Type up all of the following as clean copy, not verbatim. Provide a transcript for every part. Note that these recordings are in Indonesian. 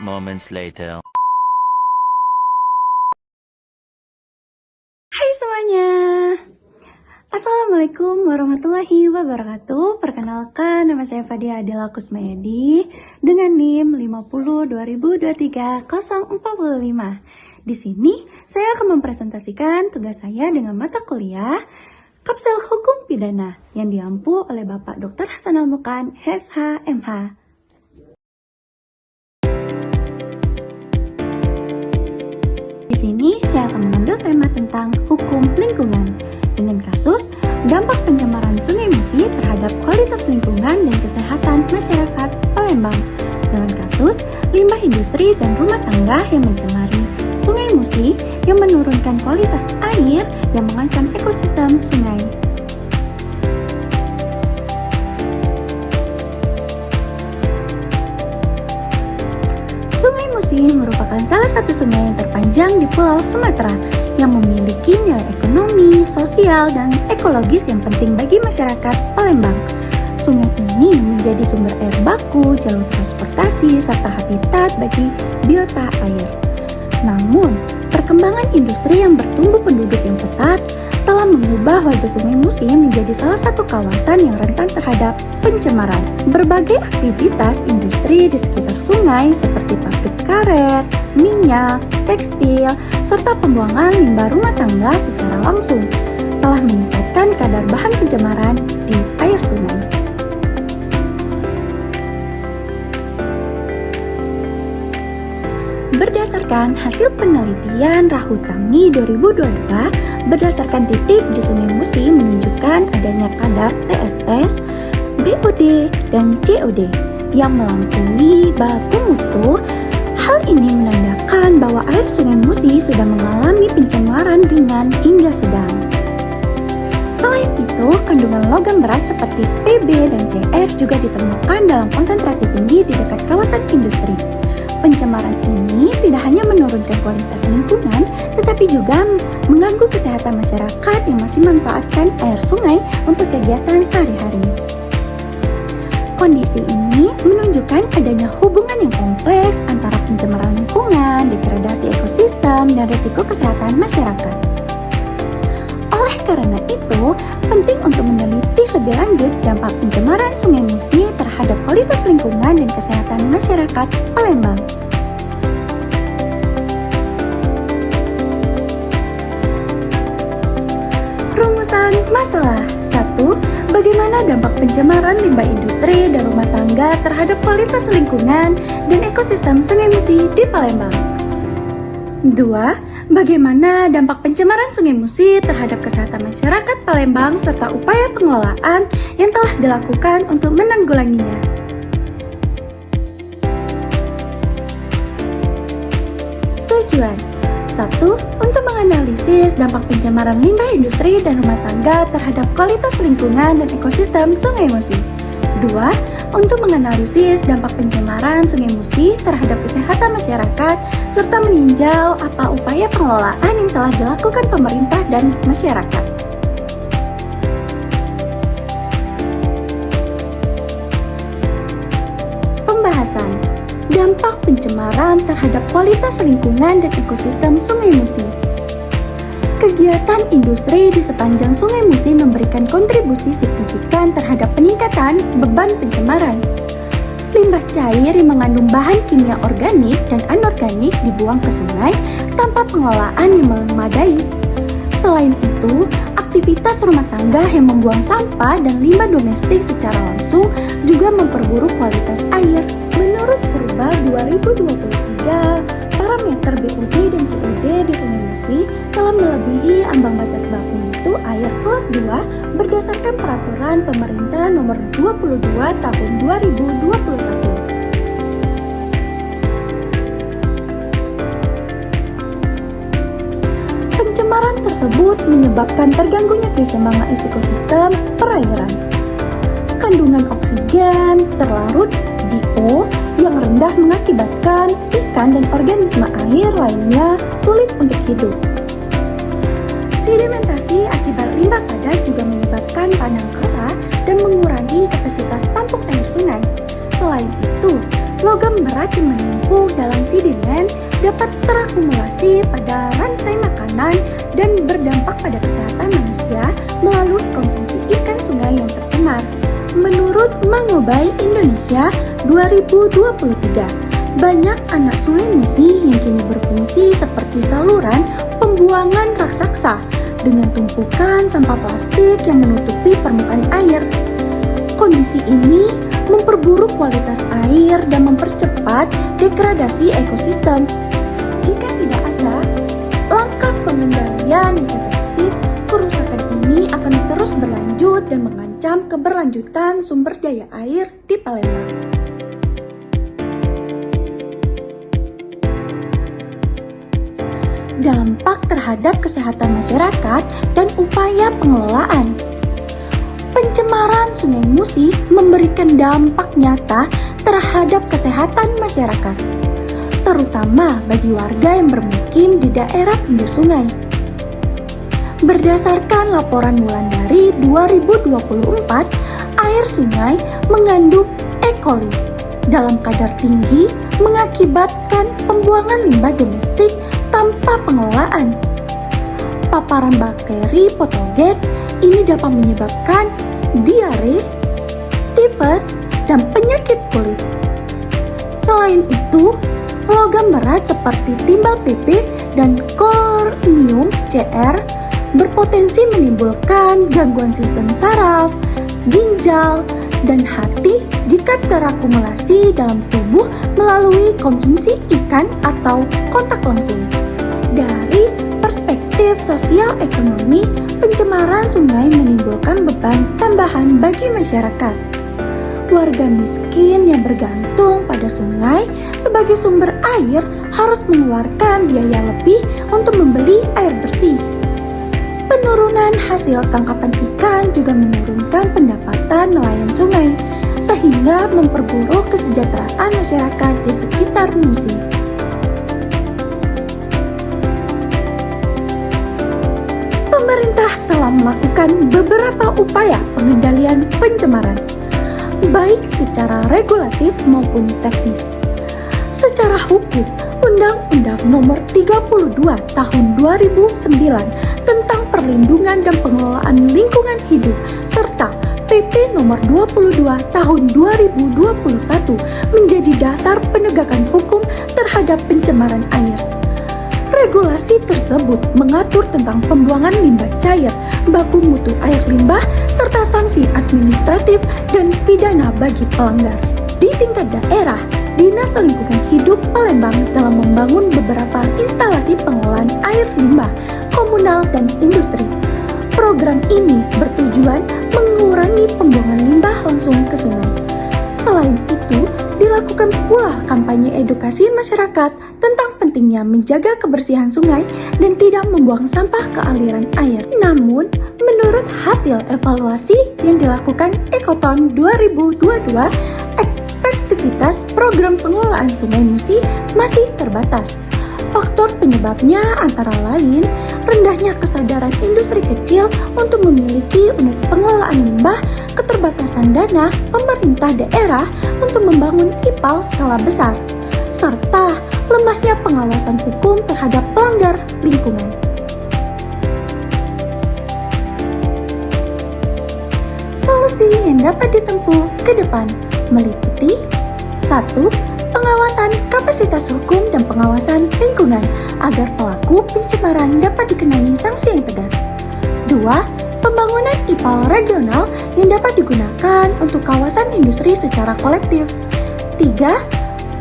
moments later. Hai semuanya, Assalamualaikum warahmatullahi wabarakatuh. Perkenalkan, nama saya Fadia Adela Kusmayadi dengan NIM 5022023-045. Di sini saya akan mempresentasikan tugas saya dengan mata kuliah Kapsel Hukum Pidana yang diampu oleh Bapak Dr. Hasanal Mukan, SH.MH. Di sini saya akan mengambil tema tentang hukum lingkungan dengan kasus dampak pencemaran Sungai Musi terhadap kualitas lingkungan dan kesehatan masyarakat Palembang, dengan kasus limbah industri dan rumah tangga yang mencemari Sungai Musi yang menurunkan kualitas air yang mengancam ekosistem sungai. Sungai Musi merupakan salah satu sungai yang terpanjang di Pulau Sumatera yang memiliki nilai ekonomi, sosial, dan ekologis yang penting bagi masyarakat Palembang. Sungai ini menjadi sumber air baku, jalur transportasi, serta habitat bagi biota air. Namun, perkembangan industri yang bertumbuh penduduk yang pesat telah mengubah wajah Sungai Musi menjadi salah satu kawasan yang rentan terhadap pencemaran. Berbagai aktivitas industri di sekitar sungai seperti pabrik karet, minyak, tekstil, serta pembuangan limbah rumah tangga secara langsung telah meningkatkan kadar bahan pencemaran di air sungai. Berdasarkan hasil penelitian Rahutami 2022, berdasarkan titik di Sungai Musi menunjukkan adanya kadar TSS, BOD, dan COD yang melampaui baku mutu. Hal ini menandakan bahwa air Sungai Musi sudah mengalami pencemaran ringan hingga sedang. Selain itu, kandungan logam berat seperti PB dan CF juga ditemukan dalam konsentrasi tinggi di dekat kawasan industri. Pencemaran ini tidak hanya menurunkan kualitas lingkungan, tetapi juga mengganggu kesehatan masyarakat yang masih memanfaatkan air sungai untuk kegiatan sehari-hari. Kondisi ini menunjukkan adanya hubungan yang kompleks antara pencemaran lingkungan, degradasi ekosistem, dan risiko kesehatan masyarakat. Oleh karena itu, penting untuk meneliti lebih lanjut dampak pencemaran Sungai Musi terhadap kualitas lingkungan dan kesehatan masyarakat Palembang. Rumusan masalah 1. Bagaimana dampak pencemaran limbah industri dan rumah tangga terhadap kualitas lingkungan dan ekosistem Sungai Musi di Palembang? 2. Bagaimana dampak pencemaran Sungai Musi terhadap kesehatan masyarakat Palembang serta upaya pengelolaan yang telah dilakukan untuk menanggulanginya? Tujuan 1. Untuk menganalisis dampak pencemaran limbah industri dan rumah tangga terhadap kualitas lingkungan dan ekosistem Sungai Musi. 2. Untuk menganalisis dampak pencemaran Sungai Musi terhadap kesehatan masyarakat serta meninjau apa upaya pengelolaan yang telah dilakukan pemerintah dan masyarakat. Pembahasan dampak pencemaran terhadap kualitas lingkungan dan ekosistem Sungai Musi. Kegiatan industri di sepanjang Sungai Musi memberikan kontribusi signifikan terhadap peningkatan beban pencemaran. Limbah cair yang mengandung bahan kimia organik dan anorganik dibuang ke sungai tanpa pengelolaan yang memadai. Selain itu, aktivitas rumah tangga yang membuang sampah dan limbah domestik secara langsung juga memperburuk kualitas air. Menurut Perba 2023, parameter BOD dan COD di Sungai Musi telah melebihi ambang batas baku mutu air kelas 2 berdasarkan peraturan pemerintah nomor 22 tahun 2021. Pencemaran tersebut menyebabkan terganggunya keseimbangan ekosistem perairan. Kandungan oksigen terlarut di O yang rendah mengakibatkan ikan dan organisme air lainnya sulit untuk hidup. Sedimentasi akibat limbah padat juga menyebabkan panang kara dan mengurangi kapasitas tampung air sungai. Selain itu, logam berat yang menumpuk dalam sedimen dapat terakumulasi pada rantai makanan dan berdampak pada kesehatan manusia melalui konsumsi ikan sungai yang tercemar. Menurut Mangobai Indonesia 2023, banyak anak sungai Musi yang kini berfungsi seperti saluran pembuangan raksasa dengan tumpukan sampah plastik yang menutupi permukaan air. Kondisi ini memperburuk kualitas air dan mempercepat degradasi ekosistem. Jika tidak ada langkah pengendalian yang efektif, kerusakan ini akan terus berlanjut dan mengancam keberlanjutan sumber daya air di Palembang. Dampak terhadap kesehatan masyarakat dan upaya pengelolaan. Pencemaran Sungai Musi memberikan dampak nyata terhadap kesehatan masyarakat, terutama bagi warga yang bermukim di daerah pinggir sungai. Berdasarkan laporan Wulandari 2024, air sungai mengandung E. coli dalam kadar tinggi mengakibatkan pembuangan limbah domestik tanpa pengelolaan. Paparan bakteri patogen ini dapat menyebabkan diare, tipes, dan penyakit kulit. Selain itu, logam berat seperti timbal PP dan kornium Cr berpotensi menimbulkan gangguan sistem saraf, ginjal, dan hati jika terakumulasi dalam tubuh melalui konsumsi ikan atau kontak langsung. Dari perspektif sosial ekonomi, pencemaran sungai menimbulkan beban tambahan bagi masyarakat. Warga miskin yang bergantung pada sungai sebagai sumber air harus mengeluarkan biaya lebih untuk membeli air bersih. Penurunan hasil tangkapan ikan juga menurunkan pendapatan nelayan sungai, sehingga memperburuk kesejahteraan masyarakat di sekitar Musi. Pemerintah telah melakukan beberapa upaya pengendalian pencemaran, baik secara regulatif maupun teknis. Secara hukum, Undang-Undang Nomor 32 Tahun 2009 tentang Perlindungan dan Pengelolaan Lingkungan Hidup serta PP Nomor 22 Tahun 2021 menjadi dasar penegakan hukum terhadap pencemaran air. Regulasi tersebut mengatur tentang pembuangan limbah cair, baku mutu air limbah, serta sanksi administratif dan pidana bagi pelanggar. Di tingkat daerah, Dinas Lingkungan Hidup Palembang telah membangun beberapa instalasi pengolahan air limbah, komunal, dan industri. Program ini bertujuan mengurangi pembuangan limbah langsung ke sungai. Selain itu, dilakukan pula kampanye edukasi masyarakat tentang pentingnya menjaga kebersihan sungai dan tidak membuang sampah ke aliran air. Namun, menurut hasil evaluasi yang dilakukan Ekoton 2022, efektivitas program pengelolaan Sungai Musi masih terbatas. Faktor penyebabnya antara lain rendahnya kesadaran industri kecil untuk memiliki unit pengelolaan limbah, keterbatasan dana pemerintah daerah untuk membangun IPAL skala besar, serta lemahnya pengawasan hukum terhadap pelanggar lingkungan. Solusi yang dapat ditempuh ke depan meliputi 1. Pengawasan kapasitas hukum dan pengawasan lingkungan agar pelaku pencemaran dapat dikenai sanksi yang tegas. 2. Pembangunan IPAL regional yang dapat digunakan untuk kawasan industri secara kolektif. 3.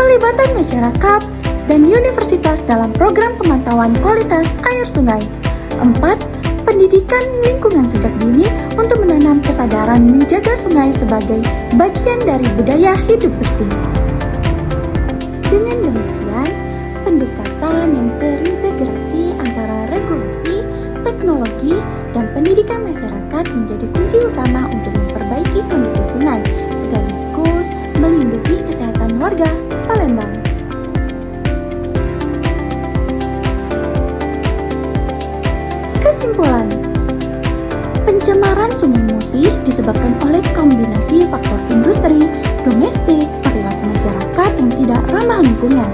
Pelibatan masyarakat dan universitas dalam program pemantauan kualitas air sungai. 4. Pendidikan lingkungan sejak dini untuk menanam kesadaran menjaga sungai sebagai bagian dari budaya hidup bersih. Dengan demikian, pendekatan yang terintegrasi antara regulasi, teknologi, dan pendidikan masyarakat menjadi kunci utama untuk memperbaiki kondisi sungai, sekaligus melindungi kesehatan warga Palembang. Kesimpulan, pencemaran Sungai Musi disebabkan oleh kombinasi faktor industri, domestik, perilaku masyarakat yang tidak ramah lingkungan.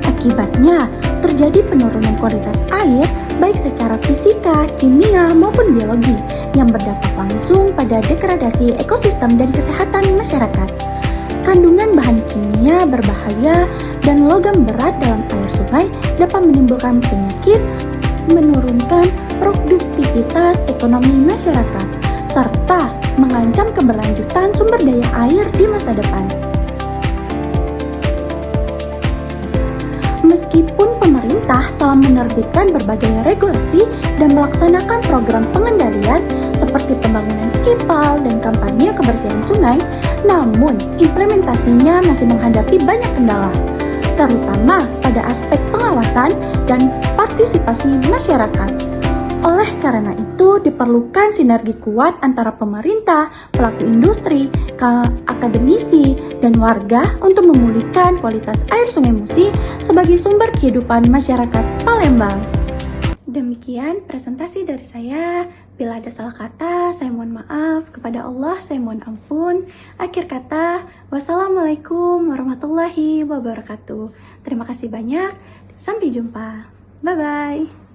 Akibatnya, terjadi penurunan kualitas air baik secara fisika, kimia, maupun biologi yang berdampak langsung pada degradasi ekosistem dan kesehatan masyarakat. Kandungan bahan kimia berbahaya dan logam berat dalam air sungai dapat menimbulkan penyakit, menurunkan produktivitas ekonomi masyarakat, serta mengancam keberlanjutan sumber daya air di masa depan. Meskipun pemerintah telah menerbitkan berbagai regulasi dan melaksanakan program pengendalian seperti pembangunan IPAL dan kampanye kebersihan sungai, namun implementasinya masih menghadapi banyak kendala, terutama pada aspek pengawasan dan partisipasi masyarakat. Oleh karena itu, diperlukan sinergi kuat antara pemerintah, pelaku industri, akademisi, dan warga untuk memulihkan kualitas air Sungai Musi sebagai sumber kehidupan masyarakat Palembang. Demikian presentasi dari saya. Bila ada salah kata, saya mohon maaf. Kepada Allah, saya mohon ampun. Akhir kata, wassalamualaikum warahmatullahi wabarakatuh. Terima kasih banyak. Sampai jumpa. Bye-bye.